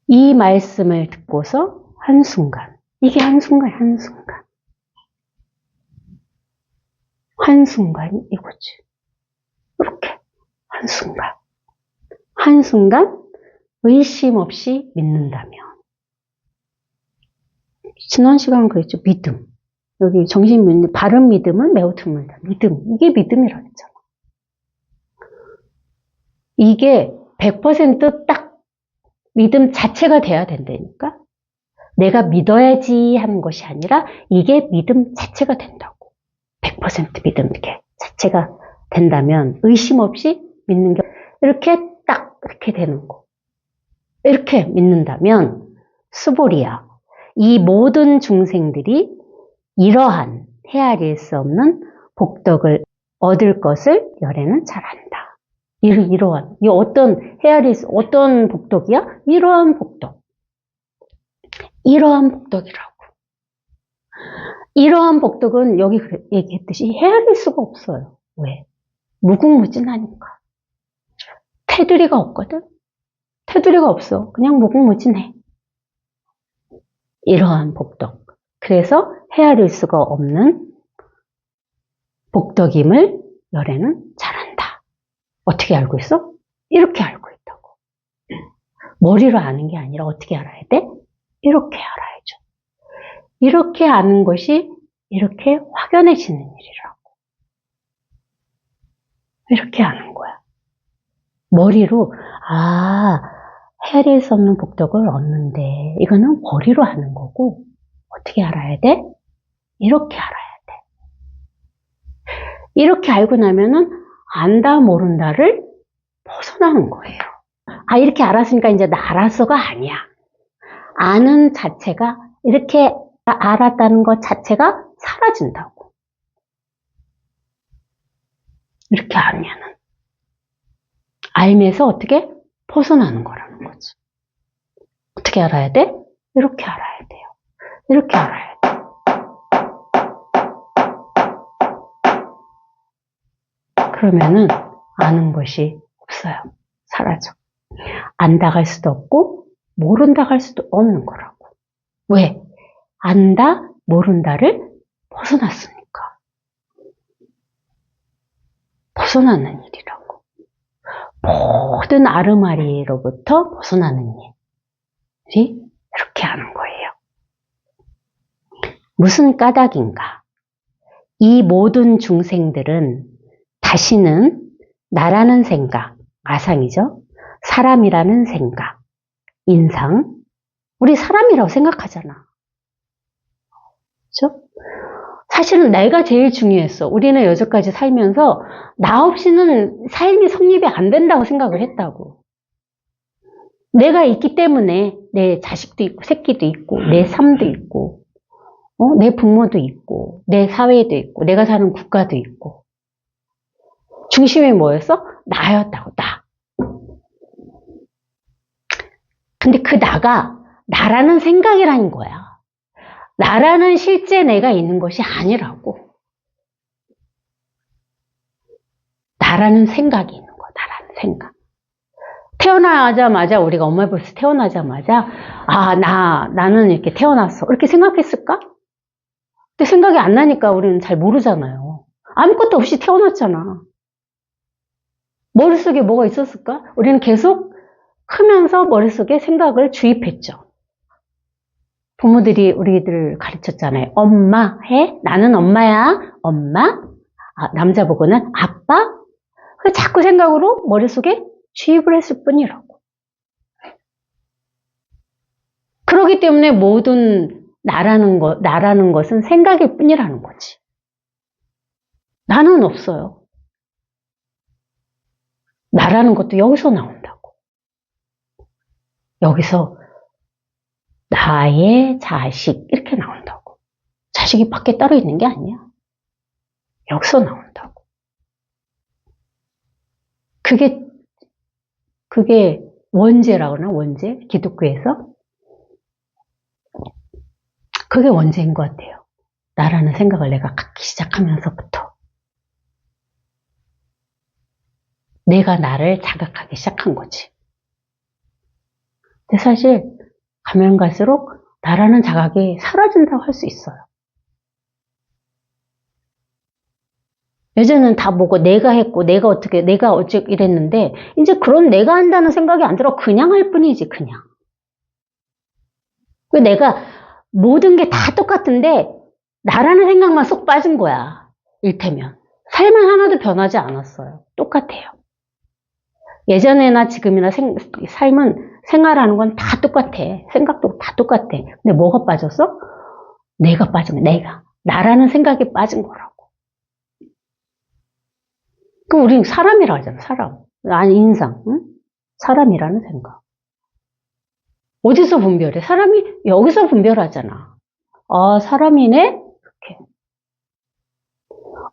이 말씀을 듣고서 한순간, 이게 한순간. 한순간이 이거지. 이렇게. 한순간 의심 없이 믿는다면. 지난 시간은 그랬죠. 믿음. 여기 정신 바른 믿음은 매우 드물다. 믿음. 이게 믿음이라고 했잖아. 이게 100% 딱 믿음 자체가 돼야 된다니까. 내가 믿어야지 하는 것이 아니라 이게 믿음 자체가 된다고. 100% 믿음 자체가 된다면 의심 없이 믿는 게 이렇게 딱 이렇게 되는 거. 이렇게 믿는다면 스보리야. 이 모든 중생들이 이러한 헤아릴 수 없는 복덕을 얻을 것을 열애는 잘 안다. 이러한, 이 어떤 복덕이야? 이러한 복덕. 이러한 복덕이라고. 이러한 복덕은 여기 얘기했듯이 헤아릴 수가 없어요. 왜? 무궁무진하니까. 테두리가 없거든? 테두리가 없어. 그냥 무궁무진해. 이러한 복덕. 그래서 헤아릴 수가 없는 복덕임을 열애는 잘한다. 어떻게 알고 있어? 이렇게 알고 있다고. 머리로 아는 게 아니라 어떻게 알아야 돼? 이렇게 알아야죠. 이렇게 아는 것이 이렇게 확연해지는 일이라고. 이렇게 아는 거야. 머리로 헤아릴 수 없는 복덕을 얻는데 이거는 머리로 하는 거고 어떻게 알아야 돼? 이렇게 알아야 돼. 이렇게 알고 나면은 안다 모른다를 벗어나는 거예요. 이렇게 알았으니까 이제 나 알았어가 아니야. 아는 자체가 이렇게 알았다는 것 자체가 사라진다고. 이렇게 알면은 알면서 어떻게 벗어나는 거라는 거지. 어떻게 알아야 돼? 이렇게 알아야 돼요. 이렇게 알아야 돼. 그러면은 아는 것이 없어요. 사라져. 안다 할 수도 없고 모른다 할 수도 없는 거라고. 왜? 안다, 모른다를 벗어났으니까. 벗어나는 일이라고. 모든 아르마리로부터 벗어나는 일이 이렇게 하는 거예요. 무슨 까닭인가? 이 모든 중생들은 다시는 나라는 생각, 아상이죠. 사람이라는 생각, 인상, 우리 사람이라고 생각하잖아. 그렇죠? 사실은 내가 제일 중요했어. 우리는 여기까지 살면서 나 없이는 삶이 성립이 안 된다고 생각을 했다고. 내가 있기 때문에 내 자식도 있고 새끼도 있고 내 삶도 있고 내 부모도 있고 내 사회도 있고 내가 사는 국가도 있고 중심이 뭐였어? 나였다고. 나. 근데 그 나가 나라는 생각이라는 거야. 나라는 실제 내가 있는 것이 아니라고. 나라는 생각이 있는 거야. 나라는 생각. 태어나자마자 우리가 엄마 벌써 태어나자마자 나는 이렇게 태어났어. 이렇게 생각했을까? 근데 생각이 안 나니까 우리는 잘 모르잖아요. 아무것도 없이 태어났잖아. 머릿속에 뭐가 있었을까? 우리는 계속 크면서 머릿속에 생각을 주입했죠. 부모들이 우리들 가르쳤잖아요. 엄마 해? 나는 엄마야. 엄마? 남자 보고는 아빠? 자꾸 생각으로 머릿속에 주입을 했을 뿐이라고. 그렇기 때문에 모든 나라는 것은 생각일 뿐이라는 거지. 나는 없어요. 나라는 것도 여기서 나온다고. 여기서 나의 자식 이렇게 나온다고. 자식이 밖에 따로 있는 게 아니야. 여기서 나온다고. 그게 원죄라고 하나? 원죄? 기독교에서? 그게 원죄인 것 같아요. 나라는 생각을 내가 갖기 시작하면서부터. 내가 나를 자각하기 시작한 거지. 근데 사실 가면 갈수록 나라는 자각이 사라진다고 할 수 있어요. 예전에는 다 보고 내가 했고 내가 어떻게 이랬는데 이제 그런 내가 한다는 생각이 안 들어. 그냥 할 뿐이지 그냥. 내가 모든 게 다 똑같은데 나라는 생각만 쏙 빠진 거야. 일테면. 삶은 하나도 변하지 않았어요. 똑같아요. 예전에나 지금이나 삶은 생활하는 건 다 똑같아. 생각도 다 똑같아. 근데 뭐가 빠졌어? 내가 빠진 거야. 내가. 나라는 생각이 빠진 거라고. 그럼 우리는 사람이라고 하잖아. 사람. 아니 인상. 응? 사람이라는 생각. 어디서 분별해? 사람이 여기서 분별하잖아. 아, 사람이네? 이렇게.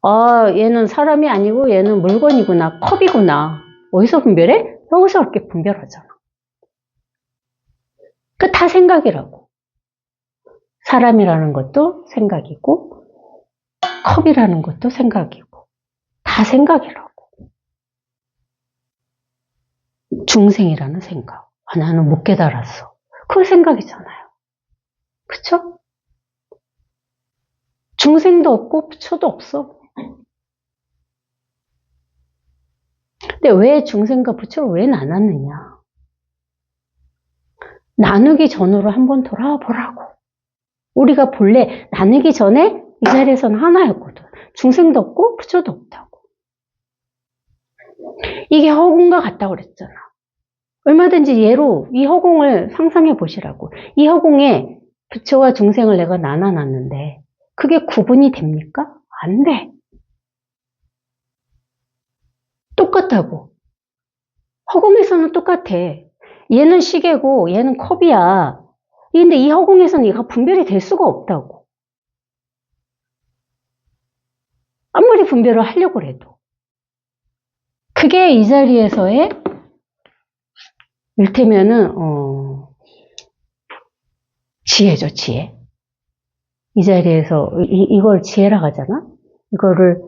아, 얘는 사람이 아니고 얘는 물건이구나. 컵이구나. 어디서 분별해? 여기서 이렇게 분별하잖아. 그 다 생각이라고. 사람이라는 것도 생각이고 컵이라는 것도 생각이고 다 생각이라고. 중생이라는 생각. 아, 나는 못 깨달았어. 그거 생각이잖아요. 그쵸? 중생도 없고 부처도 없어. 근데 왜 중생과 부처를 왜 나눴느냐? 나누기 전으로 한번 돌아와 보라고. 우리가 본래 나누기 전에 이 자리에서는 하나였거든. 중생도 없고 부처도 없다고. 이게 허공과 같다고 그랬잖아. 얼마든지 예로 이 허공을 상상해 보시라고. 이 허공에 부처와 중생을 내가 나눠놨는데 그게 구분이 됩니까? 안 돼. 똑같다고. 허공에서는 똑같아. 얘는 시계고 얘는 컵이야. 근데 이 허공에서는 얘가 분별이 될 수가 없다고. 아무리 분별을 하려고 해도. 그게 이 자리에서의 일테면은 지혜죠, 지혜. 이 자리에서 이걸 지혜라고 하잖아. 이거를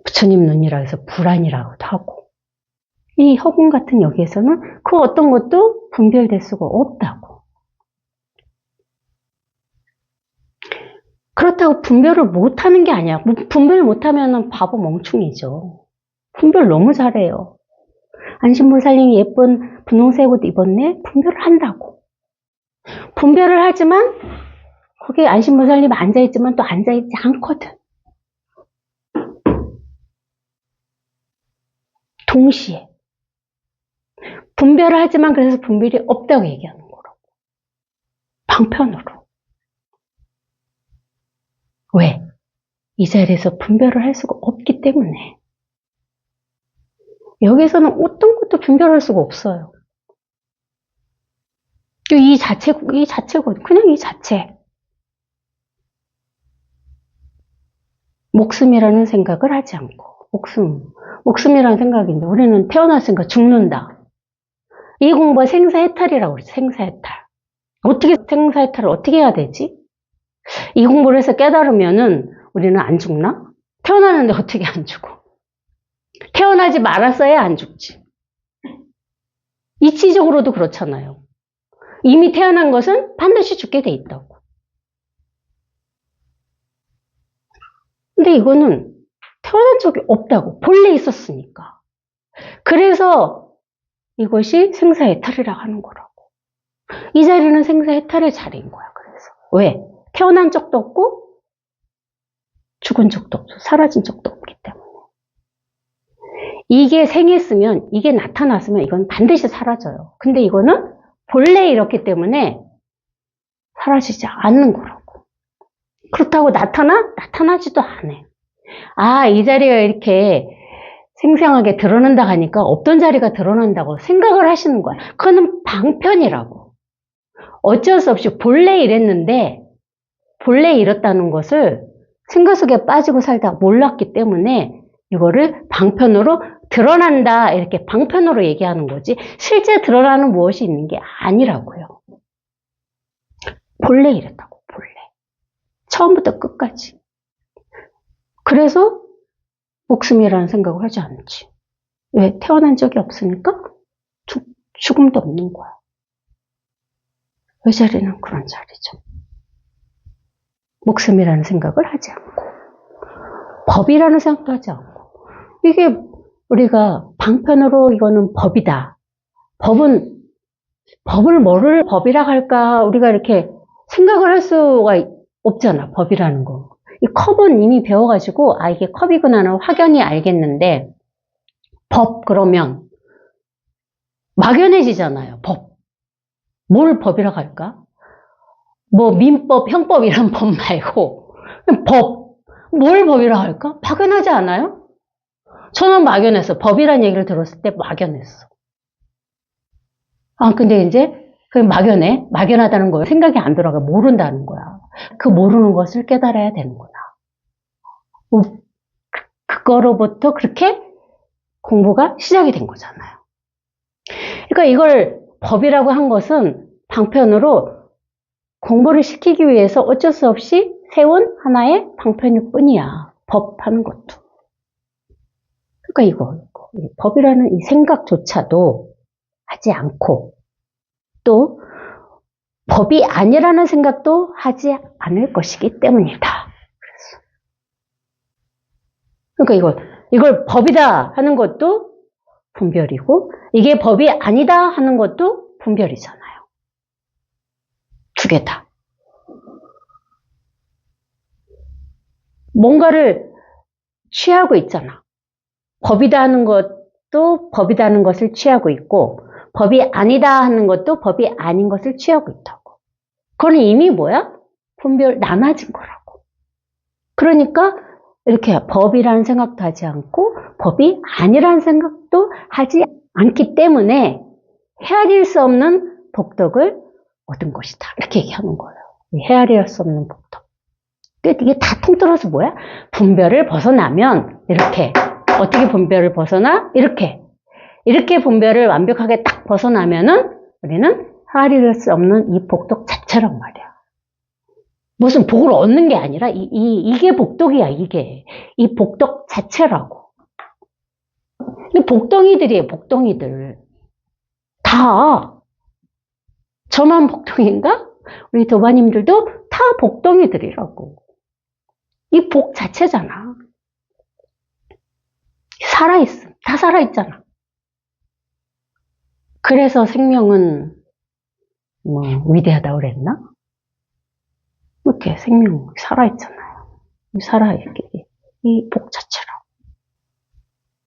부처님 눈이라 해서 불안이라고도 하고. 이 허공 같은 여기에서는 그 어떤 것도 분별될 수가 없다고. 그렇다고 분별을 못하는 게 아니야. 분별 못하면 바보 멍충이죠. 분별 너무 잘해요. 안심보살님이 예쁜 분홍색 옷 입었네? 분별을 한다고. 분별을 하지만 거기 안심보살님 앉아있지만 또 앉아있지 않거든. 동시에. 분별을 하지만 그래서 분별이 없다고 얘기하는 거라고. 방편으로. 왜? 이 자리에서 분별을 할 수가 없기 때문에. 여기서는 어떤 것도 분별할 수가 없어요. 이 자체거든. 그냥 이 자체. 목숨이라는 생각을 하지 않고. 목숨이라는 생각인데 우리는 태어났으니까 죽는다. 이 공부가 생사해탈이라고 그러죠. 생사해탈. 어떻게 생사해탈을 어떻게 해야 되지? 이 공부를 해서 깨달으면은 우리는 안 죽나? 태어나는데 어떻게 안 죽어? 태어나지 말았어야 안 죽지. 이치적으로도 그렇잖아요. 이미 태어난 것은 반드시 죽게 돼 있다고. 근데 이거는 태어난 적이 없다고. 본래 있었으니까. 그래서 이것이 생사해탈이라고 하는 거라고. 이 자리는 생사해탈의 자리인 거야. 그래서 왜? 태어난 적도 없고 죽은 적도 없어. 사라진 적도 없기 때문에. 이게 생했으면, 이게 나타났으면 이건 반드시 사라져요. 근데 이거는 본래 이렇기 때문에 사라지지 않는 거라고. 그렇다고 나타나지도 않아요. 아, 이 자리가 이렇게 생생하게 드러난다 하니까 없던 자리가 드러난다고 생각을 하시는 거야. 그거는 방편이라고. 어쩔 수 없이 본래 이랬는데 본래 이렇다는 것을 생각 속에 빠지고 살다 몰랐기 때문에 이거를 방편으로 드러난다 이렇게 방편으로 얘기하는 거지 실제 드러나는 무엇이 있는 게 아니라고요. 본래 이랬다고. 본래. 처음부터 끝까지. 그래서 목숨이라는 생각을 하지 않지. 왜? 태어난 적이 없으니까 죽음도 없는 거야. 이 자리는 그런 자리죠. 목숨이라는 생각을 하지 않고, 법이라는 생각도 하지 않고, 이게 우리가 방편으로 이거는 법이다. 법을 뭐를 법이라고 할까? 우리가 이렇게 생각을 할 수가 없잖아, 법이라는 거. 이 컵은 이미 배워가지고, 이게 컵이구나는 확연히 알겠는데, 법, 그러면 막연해지잖아요, 법. 뭘 법이라고 할까? 뭐, 민법, 형법 이런 법 말고, 법. 뭘 법이라고 할까? 막연하지 않아요? 저는 막연했어. 법이라는 얘기를 들었을 때 막연했어. 근데 이제, 그 막연해. 막연하다는 거예요. 생각이 안 들어가. 모른다는 거야. 그 모르는 것을 깨달아야 되는구나. 그거로부터 그렇게 공부가 시작이 된 거잖아요. 그러니까 이걸 법이라고 한 것은 방편으로 공부를 시키기 위해서 어쩔 수 없이 세운 하나의 방편일 뿐이야. 법하는 것도. 그러니까 이거 법이라는 이 생각조차도 하지 않고, 또 법이 아니라는 생각도 하지 않을 것이기 때문이다. 그러니까 이걸 법이다 하는 것도 분별이고, 이게 법이 아니다 하는 것도 분별이잖아요. 두 개 다. 뭔가를 취하고 있잖아. 법이다 하는 것도 법이다 하는 것을 취하고 있고, 법이 아니다 하는 것도 법이 아닌 것을 취하고 있다고. 그건 이미 뭐야? 분별 나눠진 거라고. 그러니까 이렇게 법이라는 생각도 하지 않고 법이 아니라는 생각도 하지 않기 때문에 헤아릴 수 없는 복덕을 얻은 것이다. 이렇게 얘기하는 거예요. 헤아릴 수 없는 복덕. 이게 다 통틀어서 뭐야? 분별을 벗어나면 이렇게. 어떻게 분별을 벗어나? 이렇게 분별을 완벽하게 딱 벗어나면은 우리는 헤아릴 수 없는 이 복덕 자체란 말이야. 무슨 복을 얻는 게 아니라 이게 복덕이야. 이게 이 복덕 자체라고. 이 복덩이들이에요. 복덩이들 다. 저만 복덩인가? 우리 도바님들도 다 복덩이들이라고. 이 복 자체잖아. 살아있음. 다 살아있잖아. 그래서 생명은 뭐 위대하다고 그랬나? 이렇게 생명 살아있잖아요. 살아있게 이 복 자체라고.